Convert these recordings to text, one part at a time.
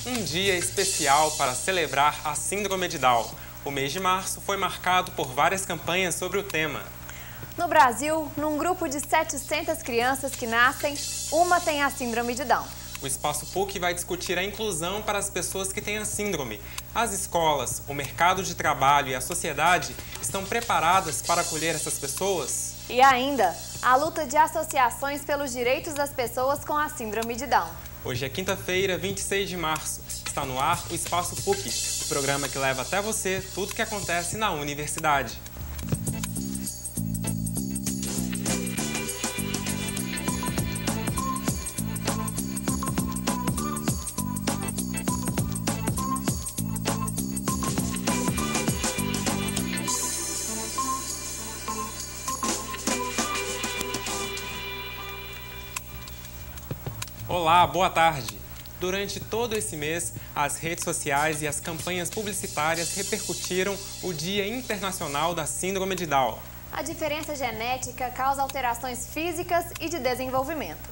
um dia especial para celebrar a Síndrome de Down. O mês de março foi marcado por várias campanhas sobre o tema. No Brasil, num grupo de 700 crianças que nascem, uma tem a Síndrome de Down. O Espaço PUC vai discutir a inclusão para as pessoas que têm a síndrome. As escolas, o mercado de trabalho e a sociedade estão preparadas para acolher essas pessoas? E ainda, a luta de associações pelos direitos das pessoas com a Síndrome de Down. Hoje é quinta-feira, 26 de março. Está no ar o Espaço PUC, o programa que leva até você tudo o que acontece na universidade. Olá, boa tarde! Durante todo esse mês, as redes sociais e as campanhas publicitárias repercutiram o Dia Internacional da Síndrome de Down. A diferença genética causa alterações físicas e de desenvolvimento.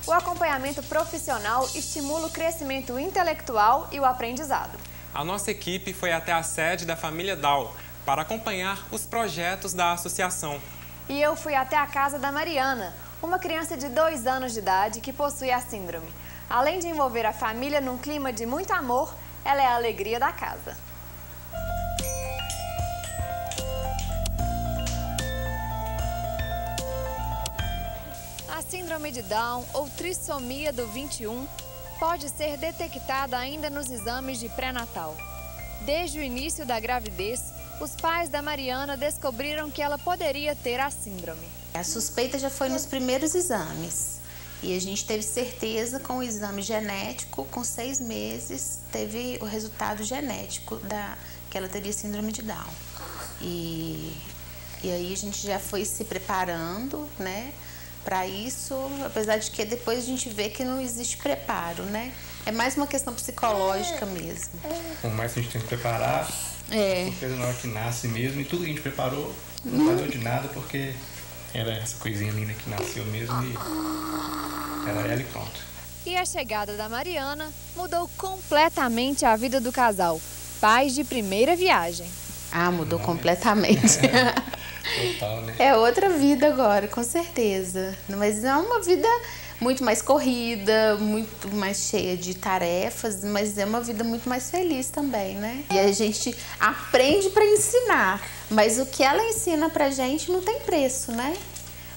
O acompanhamento profissional estimula o crescimento intelectual e o aprendizado. A nossa equipe foi até a sede da família Down para acompanhar os projetos da associação. E eu fui até a casa da Mariana, uma criança de 2 anos de idade que possui a síndrome. Além de envolver a família num clima de muito amor, ela é a alegria da casa. A síndrome de Down, ou trissomia do 21, pode ser detectada ainda nos exames de pré-natal. Desde o início da gravidez, os pais da Mariana descobriram que ela poderia ter a síndrome. A suspeita já foi nos primeiros exames e a gente teve certeza com o exame genético, com 6 meses, teve o resultado genético que ela teria síndrome de Down. E aí a gente já foi se preparando, né, para isso, apesar de que depois a gente vê que não existe preparo, né? É mais uma questão psicológica mesmo. Por mais que a gente tenha que preparar, porque na hora que nasce mesmo, e tudo que a gente preparou não valeu de nada, porque era essa coisinha linda que nasceu mesmo e era ela e pronto. E a chegada da Mariana mudou completamente a vida do casal, pais de primeira viagem. Ah, mudou completamente. Total, né? É outra vida agora, com certeza. Mas é uma vida muito mais corrida, muito mais cheia de tarefas, mas é uma vida muito mais feliz também, né? E a gente aprende para ensinar, mas o que ela ensina pra gente não tem preço, né?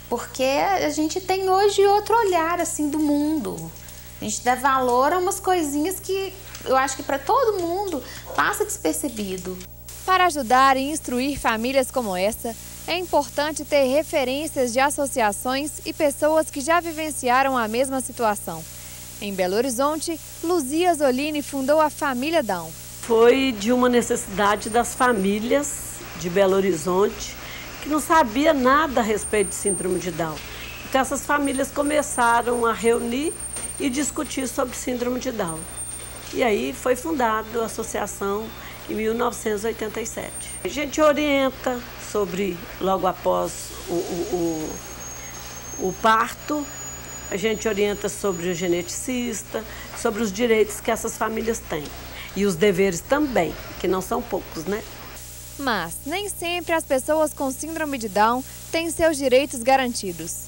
Porque a gente tem hoje outro olhar, assim, do mundo. A gente dá valor a umas coisinhas que eu acho que para todo mundo passa despercebido. Para ajudar e instruir famílias como essa, é importante ter referências de associações e pessoas que já vivenciaram a mesma situação. Em Belo Horizonte, Luzia Zolini fundou a Família Down. Foi de uma necessidade das famílias de Belo Horizonte que não sabia nada a respeito de síndrome de Down. Então essas famílias começaram a reunir e discutir sobre síndrome de Down. E aí foi fundada a associação em 1987. A gente orienta sobre, logo após o parto, a gente orienta sobre o geneticista, sobre os direitos que essas famílias têm. E os deveres também, que não são poucos, né? Mas nem sempre as pessoas com síndrome de Down têm seus direitos garantidos.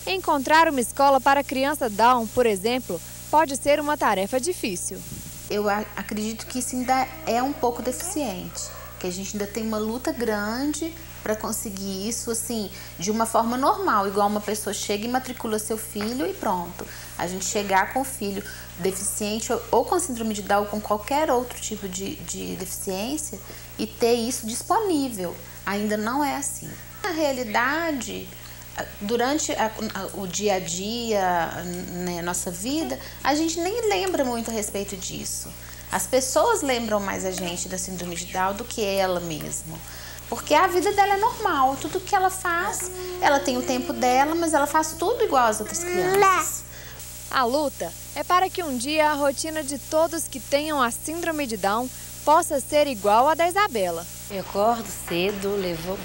Encontrar uma escola para criança Down, por exemplo, pode ser uma tarefa difícil. Eu acredito que isso ainda é um pouco deficiente, que a gente ainda tem uma luta grande para conseguir isso, assim, de uma forma normal, igual uma pessoa chega e matricula seu filho e pronto. A gente chegar com o filho deficiente ou com síndrome de Down ou com qualquer outro tipo de deficiência e ter isso disponível. Ainda não é assim. Na realidade, durante o dia a dia, né, nossa vida, a gente nem lembra muito a respeito disso. As pessoas lembram mais a gente da síndrome de Down do que ela mesma. Porque a vida dela é normal, tudo que ela faz, ela tem o tempo dela, mas ela faz tudo igual às outras crianças. A luta é para que um dia a rotina de todos que tenham a síndrome de Down possa ser igual à da Isabela. Eu acordo cedo,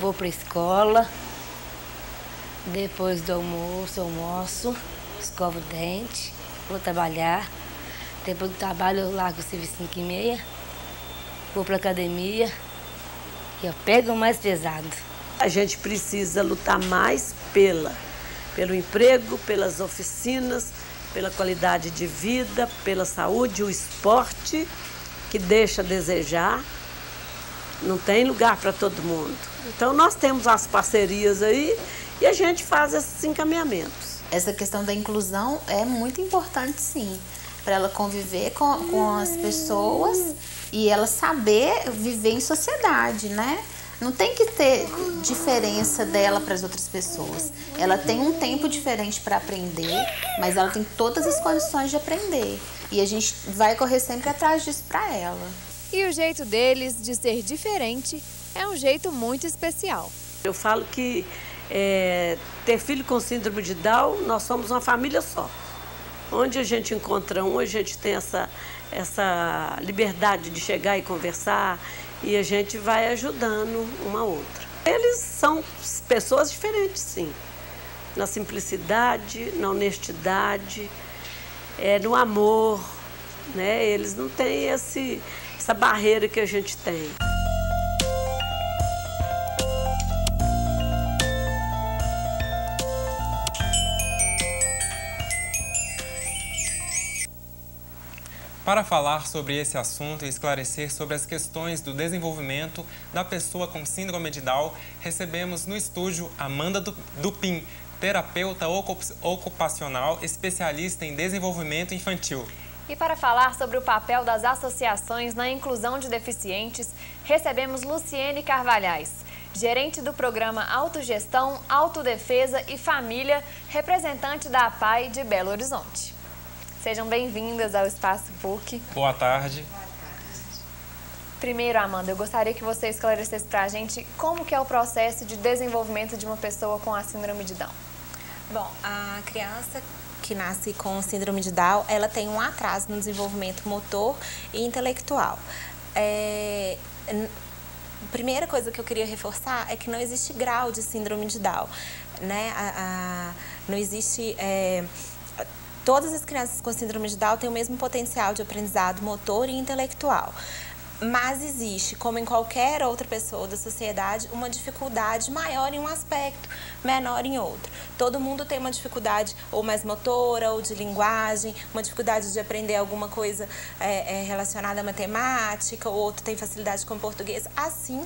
vou para a escola, depois do almoço, escovo o dente, vou trabalhar. Depois do trabalho eu largo o serviço 5h30, vou para academia e eu pego o mais pesado. A gente precisa lutar mais pelo emprego, pelas oficinas, pela qualidade de vida, pela saúde, o esporte, que deixa a desejar. Não tem lugar para todo mundo. Então, nós temos as parcerias aí e a gente faz esses encaminhamentos. Essa questão da inclusão é muito importante, sim, para ela conviver com as pessoas e ela saber viver em sociedade, né? Não tem que ter diferença dela para as outras pessoas. Ela tem um tempo diferente para aprender, mas ela tem todas as condições de aprender. E a gente vai correr sempre atrás disso para ela. E o jeito deles de ser diferente é um jeito muito especial. Eu falo que ter filho com síndrome de Down, nós somos uma família só. Onde a gente encontra um, a gente tem essa liberdade de chegar e conversar e a gente vai ajudando uma a outra. Eles são pessoas diferentes, sim. Na simplicidade, na honestidade, no amor, né? Eles não têm essa barreira que a gente tem. Para falar sobre esse assunto e esclarecer sobre as questões do desenvolvimento da pessoa com síndrome de Down, recebemos no estúdio Amanda Dupin, terapeuta ocupacional, especialista em desenvolvimento infantil. E para falar sobre o papel das associações na inclusão de deficientes, recebemos Luciene Carvalhais, gerente do programa Autogestão, Autodefesa e Família, representante da APAI de Belo Horizonte. Sejam bem-vindas ao Espaço PUC. Boa tarde. Primeiro, Amanda, eu gostaria que você esclarecesse para a gente como que é o processo de desenvolvimento de uma pessoa com a síndrome de Down. Bom, a criança que nasce com síndrome de Down, ela tem um atraso no desenvolvimento motor e intelectual. A primeira coisa que eu queria reforçar é que não existe grau de síndrome de Down, né? Não existe... Todas as crianças com síndrome de Down têm o mesmo potencial de aprendizado motor e intelectual. Mas existe, como em qualquer outra pessoa da sociedade, uma dificuldade maior em um aspecto, menor em outro. Todo mundo tem uma dificuldade ou mais motora, ou de linguagem, uma dificuldade de aprender alguma coisa relacionada à matemática, ou outro tem facilidade com português. Assim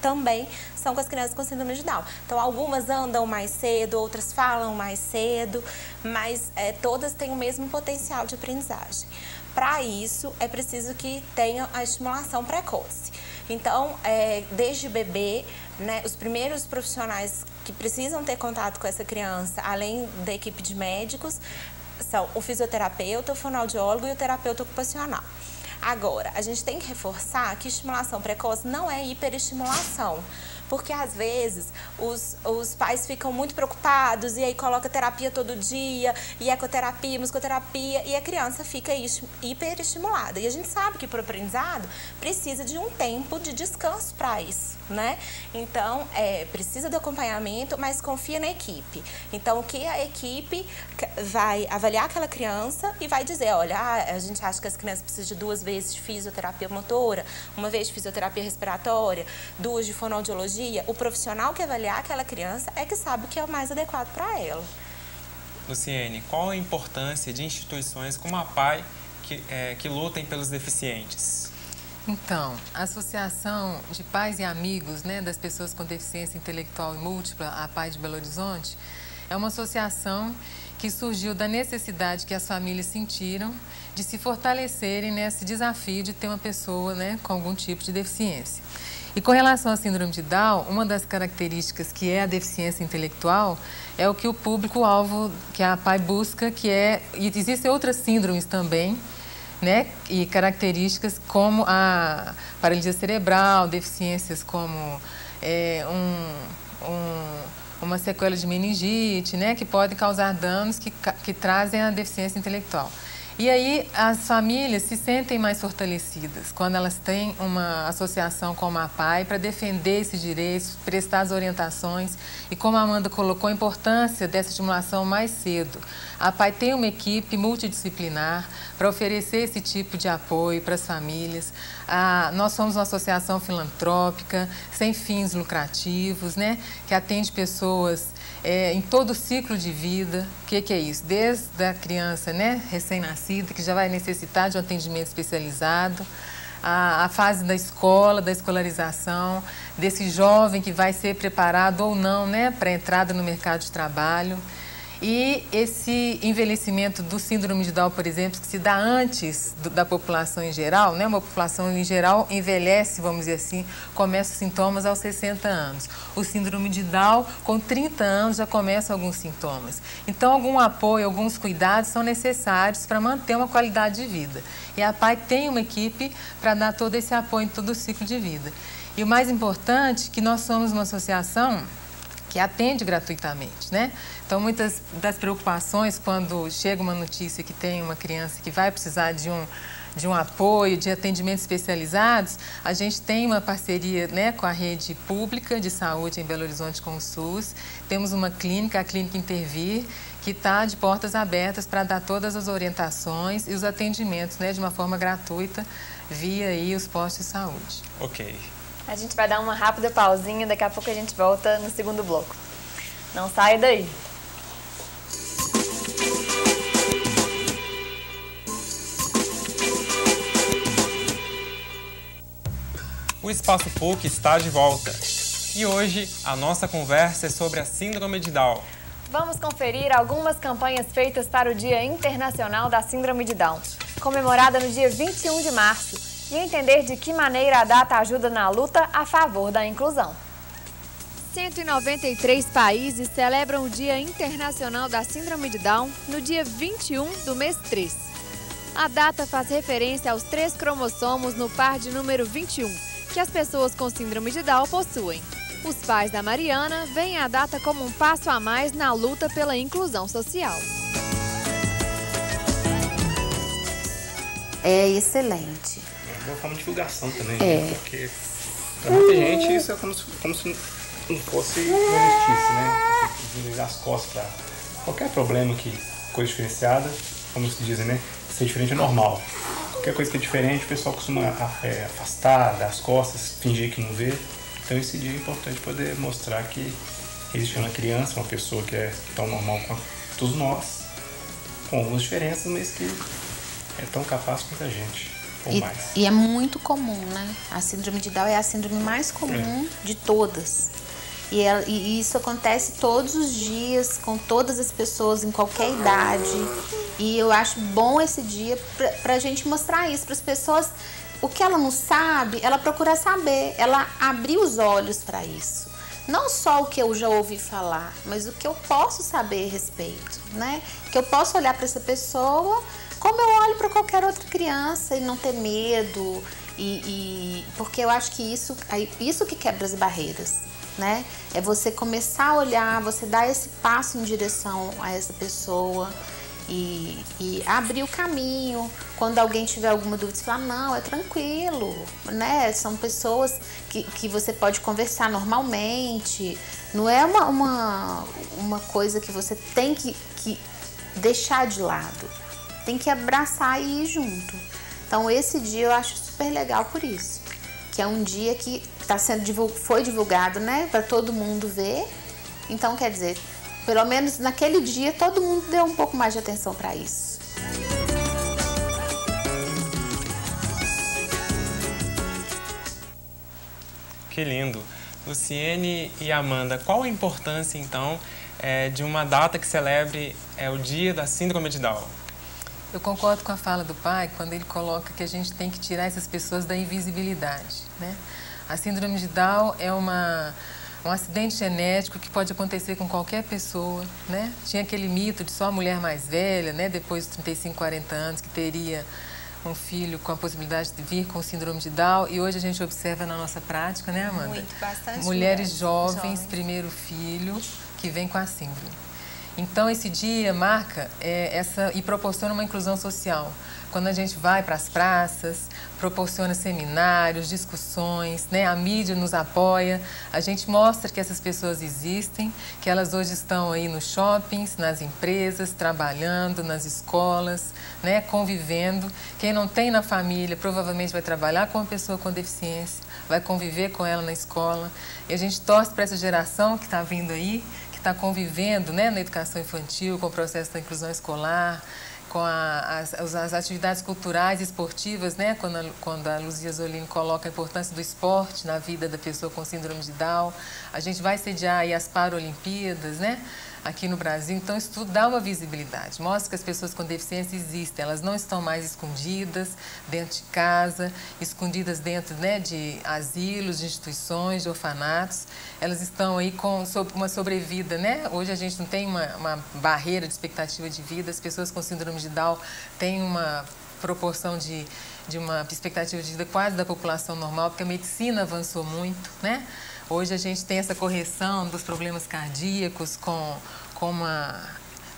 também são com as crianças com síndrome de Down. Então, algumas andam mais cedo, outras falam mais cedo, mas todas têm o mesmo potencial de aprendizagem. Para isso, é preciso que tenham a estimulação precoce. Então, desde bebê, né, os primeiros profissionais que precisam ter contato com essa criança, além da equipe de médicos, são o fisioterapeuta, o fonoaudiólogo e o terapeuta ocupacional. Agora, a gente tem que reforçar que estimulação precoce não é hiperestimulação, porque às vezes os pais ficam muito preocupados e aí coloca terapia todo dia, e ecoterapia, musicoterapia, e a criança fica hiperestimulada. E a gente sabe que para o aprendizado precisa de um tempo de descanso para isso, né? Então, precisa do acompanhamento, mas confia na equipe. Então, o que a equipe vai avaliar aquela criança e vai dizer, olha, a gente acha que as crianças precisam de 2 vezes de fisioterapia motora, 1 vez de fisioterapia respiratória, 2 de fonoaudiologia. O profissional que avaliar aquela criança é que sabe o que é o mais adequado para ela. Luciene, qual a importância de instituições como a APAI que lutem pelos deficientes? Então, a Associação de Pais e Amigos, né, das Pessoas com Deficiência Intelectual e Múltipla, a APAI de Belo Horizonte, é uma associação que surgiu da necessidade que as famílias sentiram de se fortalecerem nesse desafio de ter uma pessoa, né, com algum tipo de deficiência. E com relação à síndrome de Down, uma das características que é a deficiência intelectual é o que o público-alvo que a APAI busca, e existem outras síndromes também, né, e características como a paralisia cerebral, deficiências como uma sequela de meningite, né, que podem causar danos que trazem a deficiência intelectual. E aí as famílias se sentem mais fortalecidas quando elas têm uma associação como a APAI para defender esses direitos, prestar as orientações e, como a Amanda colocou, a importância dessa estimulação mais cedo. A APAI tem uma equipe multidisciplinar para oferecer esse tipo de apoio para as famílias. Nós somos uma associação filantrópica, sem fins lucrativos, né, que atende pessoas em todo o ciclo de vida. O que é isso? Desde a criança, né, recém-nascida, que já vai necessitar de um atendimento especializado, a fase da escola, da escolarização, desse jovem que vai ser preparado ou não, né, para a entrada no mercado de trabalho. E esse envelhecimento do síndrome de Down, por exemplo, que se dá antes da população em geral, né? Uma população em geral envelhece, vamos dizer assim, começa os sintomas aos 60 anos. O síndrome de Down, com 30 anos, já começa alguns sintomas. Então, algum apoio, alguns cuidados são necessários para manter uma qualidade de vida. E a APAI tem uma equipe para dar todo esse apoio em todo o ciclo de vida. E o mais importante é que nós somos uma associação que atende gratuitamente, né? Então, muitas das preocupações quando chega uma notícia que tem uma criança que vai precisar de um apoio, de atendimentos especializados, a gente tem uma parceria, né, com a rede pública de saúde em Belo Horizonte com o SUS. Temos uma clínica, a Clínica Intervir, que está de portas abertas para dar todas as orientações e os atendimentos, né, de uma forma gratuita via aí os postos de saúde. Ok. A gente vai dar uma rápida pausinha, daqui a pouco a gente volta no segundo bloco. Não sai daí! O Espaço PUC está de volta. E hoje a nossa conversa é sobre a Síndrome de Down. Vamos conferir algumas campanhas feitas para o Dia Internacional da Síndrome de Down, comemorada no dia 21 de março, e entender de que maneira a data ajuda na luta a favor da inclusão. 193 países celebram o Dia Internacional da Síndrome de Down no dia 21 do mês 3. A data faz referência aos 3 cromossomos no par de número 21, que as pessoas com síndrome de Down possuem. Os pais da Mariana veem a data como um passo a mais na luta pela inclusão social. É excelente. É uma forma de divulgação também, né? Porque para muita gente isso é como se não fosse uma injustiça, né? Virar as costas para qualquer problema que, coisa diferenciada, como se dizem, né? Ser diferente é normal. Qualquer coisa que é diferente, o pessoal costuma afastar, dar as costas, fingir que não vê. Então esse dia é importante poder mostrar que existe uma criança, uma pessoa que é tão normal quanto todos nós, com algumas diferenças, mas que é tão capaz quanto a gente, ou mais. E é muito comum, né? A síndrome de Down é a síndrome mais comum de todas. E isso acontece todos os dias, com todas as pessoas, em qualquer idade. E eu acho bom esse dia pra gente mostrar isso para as pessoas. O que ela não sabe, ela procura saber, ela abrir os olhos para isso. Não só o que eu já ouvi falar, mas o que eu posso saber a respeito, né? Que eu posso olhar para essa pessoa como eu olho para qualquer outra criança e não ter medo. Porque eu acho que isso que quebra as barreiras, né? É você começar a olhar, você dar esse passo em direção a essa pessoa e abrir o caminho. Quando alguém tiver alguma dúvida, você fala, não, é tranquilo, né? São pessoas que você pode conversar normalmente. Não é uma coisa que você tem que deixar de lado. Tem que abraçar e ir junto. Então esse dia eu acho super legal por isso. Que é um dia que foi divulgado, né, para todo mundo ver. Então, quer dizer, pelo menos naquele dia, todo mundo deu um pouco mais de atenção para isso. Que lindo! Luciene e Amanda, qual a importância, então, de uma data que celebre o Dia da Síndrome de Down? Eu concordo com a fala do pai quando ele coloca que a gente tem que tirar essas pessoas da invisibilidade, né? A síndrome de Down é um acidente genético que pode acontecer com qualquer pessoa, né? Tinha aquele mito de só a mulher mais velha, né, depois dos 35, 40 anos, que teria um filho com a possibilidade de vir com síndrome de Down. E hoje a gente observa na nossa prática, né, Amanda? Muito, bastante. Mulheres jovens, primeiro filho, que vem com a síndrome. Então, esse dia marca e proporciona uma inclusão social. Quando a gente vai para as praças, proporciona seminários, discussões, né? A mídia nos apoia, a gente mostra que essas pessoas existem, que elas hoje estão aí nos shoppings, nas empresas, trabalhando, nas escolas, né? Convivendo. Quem não tem na família provavelmente vai trabalhar com uma pessoa com deficiência, vai conviver com ela na escola. E a gente torce para essa geração que está vindo aí, que está convivendo, né? Na educação infantil, com o processo da inclusão escolar, com as atividades culturais e esportivas, né? Quando a Luzia Zolini coloca a importância do esporte na vida da pessoa com síndrome de Down. A gente vai sediar aí as Paralimpíadas, né? Aqui no Brasil. Então, isso tudo dá uma visibilidade, mostra que as pessoas com deficiência existem, elas não estão mais escondidas dentro de casa, escondidas dentro, né, de asilos, de instituições, de orfanatos, elas estão aí com uma sobrevida, né? Hoje a gente não tem uma barreira de expectativa de vida, as pessoas com síndrome de Down têm uma proporção de uma expectativa de vida quase da população normal, porque a medicina avançou muito, né? Hoje a gente tem essa correção dos problemas cardíacos com uma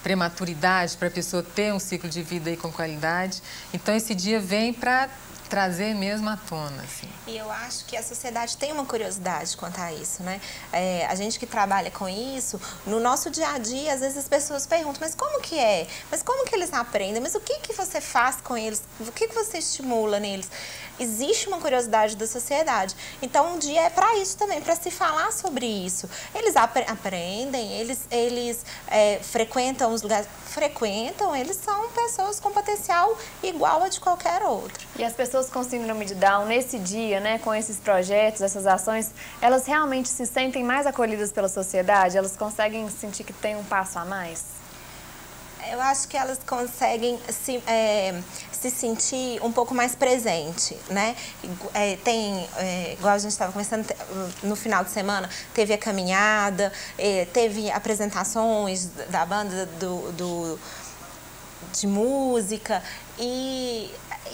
prematuridade para a pessoa ter um ciclo de vida aí com qualidade. Então, esse dia vem para trazer mesmo à tona, assim. E eu acho que a sociedade tem uma curiosidade quanto a isso, né? A gente que trabalha com isso, no nosso dia a dia, às vezes as pessoas perguntam, mas como que é? Mas como que eles aprendem? Mas o que você faz com eles? O que você estimula neles? Existe uma curiosidade da sociedade. Então, um dia é para isso também, para se falar sobre isso. Eles aprendem, eles frequentam os lugares... Frequentam, eles são pessoas com potencial igual a de qualquer outro. E as pessoas com síndrome de Down, nesse dia, né, com esses projetos, essas ações, elas realmente se sentem mais acolhidas pela sociedade? Elas conseguem sentir que tem um passo a mais? Eu acho que elas conseguem se sentir um pouco mais presente, né? Igual a gente estava conversando, no final de semana, teve a caminhada, teve apresentações da banda de música e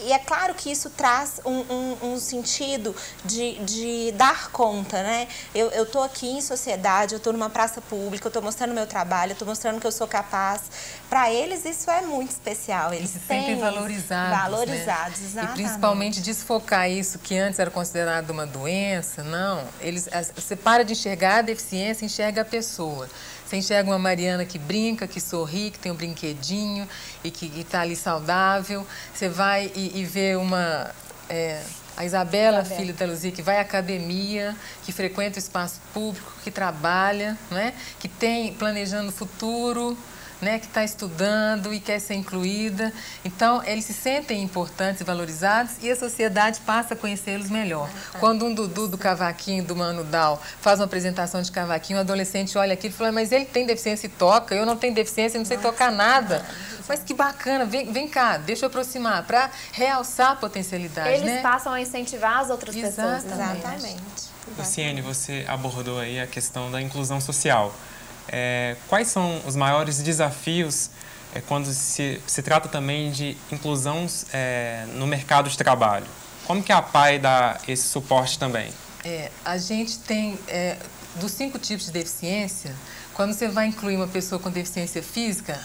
é claro que isso traz um sentido de dar conta, né? Eu tô aqui em sociedade, eu tô numa praça pública, eu tô mostrando meu trabalho, eu tô mostrando que eu sou capaz. Para eles isso é muito especial. Eles se sentem valorizados, né? Exatamente. E principalmente desfocar isso que antes era considerado uma doença, não. Você para de enxergar a deficiência, enxerga a pessoa. Você enxerga uma Mariana que brinca, que sorri, que tem um brinquedinho e que está ali saudável. Você vai e vê a Isabela, filha da Luzia, que vai à academia, que frequenta o espaço público, que trabalha, né? Que tem planejando o futuro, né, que está estudando e quer ser incluída. Então, eles se sentem importantes e valorizados e a sociedade passa a conhecê-los melhor. Quando um Dudu do cavaquinho, do Mano Down, faz uma apresentação de cavaquinho, um adolescente olha aquilo e fala, mas ele tem deficiência e toca, eu não tenho deficiência, eu não sei tocar nada. Mas que bacana, vem cá, deixa eu aproximar, para realçar a potencialidade, eles, né? Eles passam a incentivar as outras pessoas também. Exatamente. Luciene, você abordou aí a questão da inclusão social. Quais são os maiores desafios quando se trata também de inclusão no mercado de trabalho? Como que a PAI dá esse suporte também? A gente tem, dos 5 tipos de deficiência, quando você vai incluir uma pessoa com deficiência física,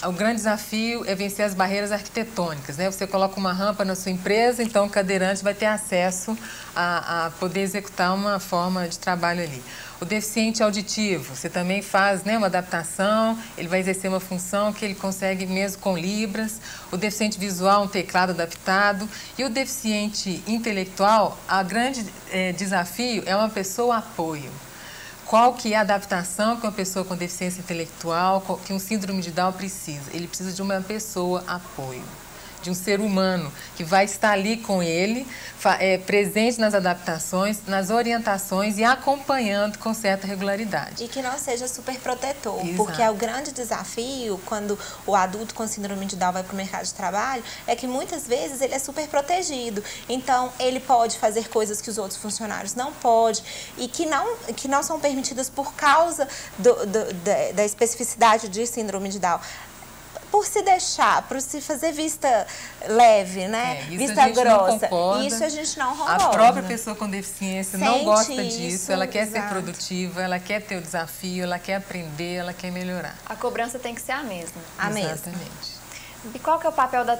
o grande desafio é vencer as barreiras arquitetônicas, né? Você coloca uma rampa na sua empresa, então o cadeirante vai ter acesso a poder executar uma forma de trabalho ali. O deficiente auditivo, você também faz, né, uma adaptação, ele vai exercer uma função que ele consegue mesmo com libras. O deficiente visual, um teclado adaptado. E o deficiente intelectual, o grande desafio é uma pessoa apoio. Qual que é a adaptação que uma pessoa com deficiência intelectual, que um síndrome de Down precisa? Ele precisa de uma pessoa apoio, de um ser humano que vai estar ali com ele, presente nas adaptações, nas orientações e acompanhando com certa regularidade. E que não seja super protetor, Exato. Porque é o grande desafio quando o adulto com síndrome de Down vai para o mercado de trabalho, é que muitas vezes ele é super protegido. Então, ele pode fazer coisas que os outros funcionários não podem e que não são permitidas por causa da especificidade de síndrome de Down. por se deixar, por se fazer vista leve, né? Vista grossa. Isso a gente não rola. A própria pessoa com deficiência não gosta disso, ela quer ser produtiva, ela quer ter o desafio, ela quer aprender, ela quer melhorar. A cobrança tem que ser a mesma. Exatamente. E qual que é o papel da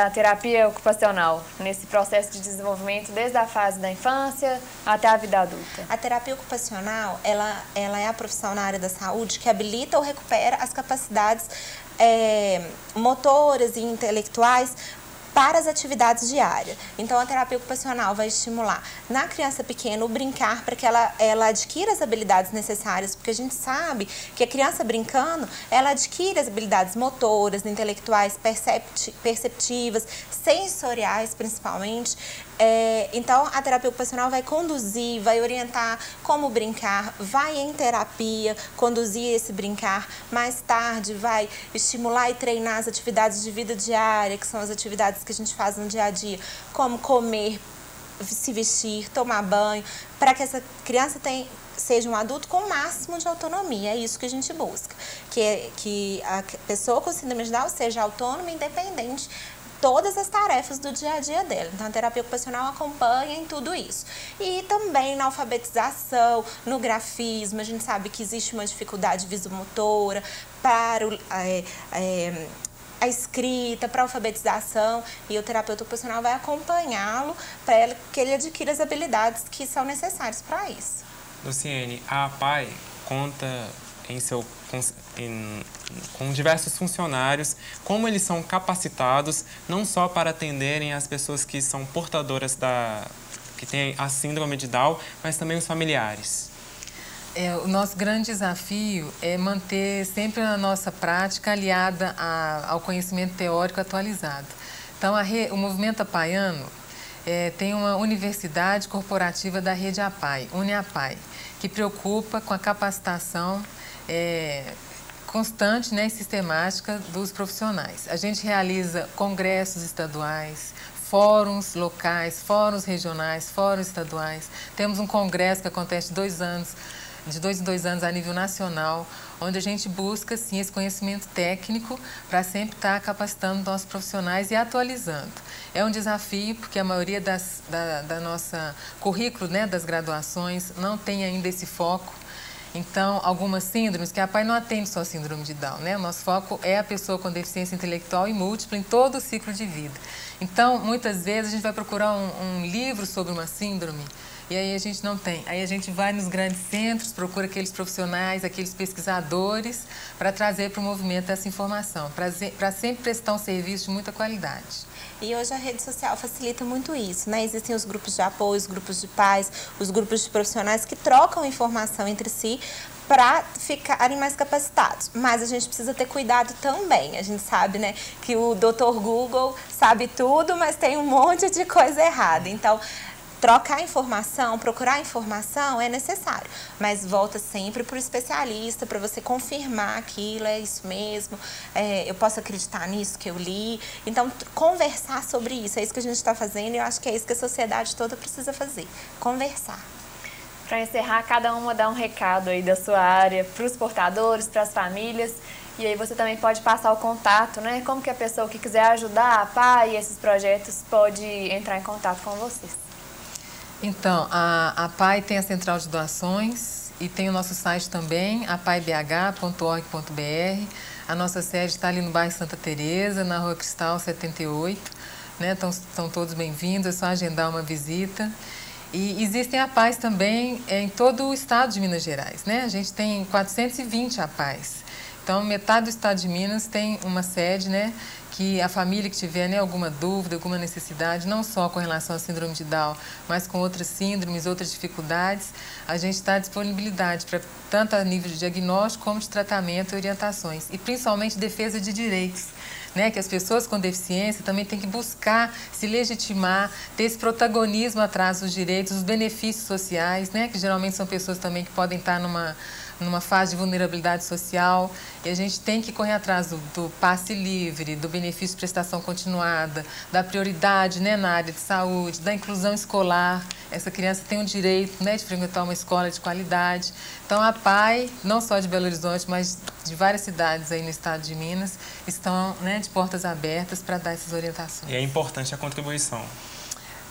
terapia ocupacional nesse processo de desenvolvimento desde a fase da infância até a vida adulta? A terapia ocupacional, ela é a profissão na área da saúde que habilita ou recupera as capacidades motoras e intelectuais para as atividades diárias. Então, a terapia ocupacional vai estimular na criança pequena o brincar para que ela adquira as habilidades necessárias, porque a gente sabe que a criança brincando, ela adquire as habilidades motoras, intelectuais, perceptivas, sensoriais principalmente. Então, a terapia ocupacional vai conduzir, vai orientar como brincar, vai em terapia conduzir esse brincar. Mais tarde, vai estimular e treinar as atividades de vida diária, que são as atividades que a gente faz no dia a dia, como comer, se vestir, tomar banho, para que essa criança seja um adulto com o máximo de autonomia. É isso que a gente busca, que a pessoa com síndrome de Down seja autônoma e independente todas as tarefas do dia a dia dela. Então, a terapia ocupacional acompanha em tudo isso. E também na alfabetização, no grafismo, a gente sabe que existe uma dificuldade visomotora para a escrita, para a alfabetização, e o terapeuta ocupacional vai acompanhá-lo para que ele adquira as habilidades que são necessárias para isso. Luciene, a APAE conta com diversos funcionários, como eles são capacitados não só para atenderem as pessoas que são portadoras que têm a síndrome de Down, mas também os familiares. O nosso grande desafio é manter sempre a nossa prática aliada ao conhecimento teórico atualizado. Então, o movimento apaiano tem uma universidade corporativa da rede APAE, UniAPAE, que preocupa com a capacitação constante, né, e sistemática dos profissionais. A gente realiza congressos estaduais, fóruns locais, fóruns regionais, fóruns estaduais. Temos um congresso que acontece de 2 em 2 anos a nível nacional, onde a gente busca, sim, esse conhecimento técnico para sempre estar capacitando nossos profissionais e atualizando. É um desafio, porque a maioria da nossa currículo, né, das graduações, não tem ainda esse foco. Então, algumas síndromes, que a APAE não atende só a síndrome de Down, né? O nosso foco é a pessoa com deficiência intelectual e múltipla em todo o ciclo de vida. Então, muitas vezes a gente vai procurar um livro sobre uma síndrome e aí a gente não tem. Aí a gente vai nos grandes centros, procura aqueles profissionais, aqueles pesquisadores para trazer para o movimento essa informação, para sempre prestar um serviço de muita qualidade. E hoje a rede social facilita muito isso, né? Existem os grupos de apoio, os grupos de pais, os grupos de profissionais que trocam informação entre si para ficarem mais capacitados. Mas a gente precisa ter cuidado também. A gente sabe, né, que o Dr. Google sabe tudo, mas tem um monte de coisa errada. Então, trocar informação, procurar informação é necessário, mas volta sempre para o especialista, para você confirmar aquilo, é isso mesmo, eu posso acreditar nisso que eu li. Então, conversar sobre isso, é isso que a gente está fazendo e eu acho que é isso que a sociedade toda precisa fazer, conversar. Para encerrar, cada uma dá um recado aí da sua área para os portadores, para as famílias. E aí você também pode passar o contato, né? Como que a pessoa que quiser ajudar a APAE e esses projetos pode entrar em contato com vocês. Então, a APAE tem a central de doações e tem o nosso site também, apaebh.org.br. A nossa sede está ali no bairro Santa Teresa, na Rua Cristal 78. Né? Então, estão todos bem-vindos, é só agendar uma visita. E existem APAEs também em todo o estado de Minas Gerais. Né? A gente tem 420 APAEs. Então, metade do estado de Minas tem uma sede, né? Que a família que tiver, né, alguma dúvida, alguma necessidade, não só com relação à síndrome de Down, mas com outras síndromes, outras dificuldades, a gente está à disponibilidade para tanto a nível de diagnóstico como de tratamento e orientações. E principalmente defesa de direitos, né, que as pessoas com deficiência também têm que buscar se legitimar, ter esse protagonismo atrás dos direitos, os benefícios sociais, né, que geralmente são pessoas também que podem estar numa numa fase de vulnerabilidade social, e a gente tem que correr atrás do passe livre, do benefício de prestação continuada, da prioridade, né, na área de saúde, da inclusão escolar. Essa criança tem o direito, né, de frequentar uma escola de qualidade. Então, a PAI, não só de Belo Horizonte, mas de várias cidades aí no estado de Minas, estão, né, de portas abertas para dar essas orientações. E é importante a contribuição.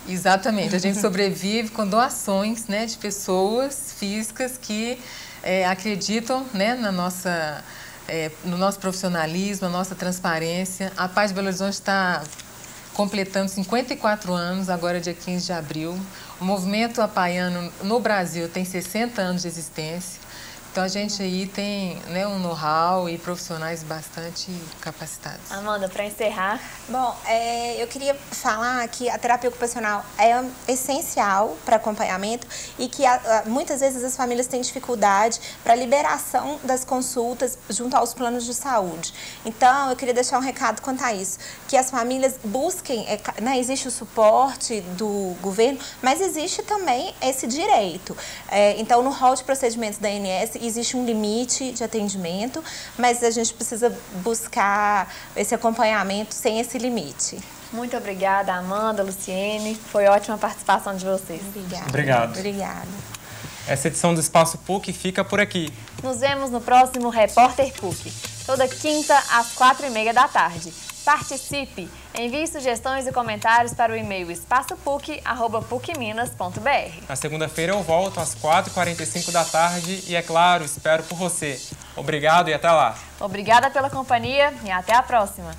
Exatamente. A gente sobrevive com doações, né, de pessoas físicas que acreditam, né, no nosso profissionalismo, na nossa transparência. A PAI de Belo Horizonte está completando 54 anos, agora dia 15 de abril. O movimento apaiano no Brasil tem 60 anos de existência. Então, a gente aí tem, né, um know-how e profissionais bastante capacitados. Amanda, para encerrar. Bom, eu queria falar que a terapia ocupacional é essencial para acompanhamento e que muitas vezes as famílias têm dificuldade para a liberação das consultas junto aos planos de saúde. Então, eu queria deixar um recado quanto a isso, que as famílias busquem, né, existe o suporte do governo, mas existe também esse direito. Então, no rol de procedimentos da ANS, existe um limite de atendimento, mas a gente precisa buscar esse acompanhamento sem esse limite. Muito obrigada, Amanda, Luciene. Foi ótima a participação de vocês. Obrigada. Obrigado. Obrigada. Essa edição do Espaço PUC fica por aqui. Nos vemos no próximo Repórter PUC, toda quinta às 4h30 da tarde. Participe! Envie sugestões e comentários para o e-mail espaçopuc@pucminas.br. Na segunda-feira eu volto às 4h45 da tarde e, é claro, espero por você. Obrigado e até lá. Obrigada pela companhia e até a próxima.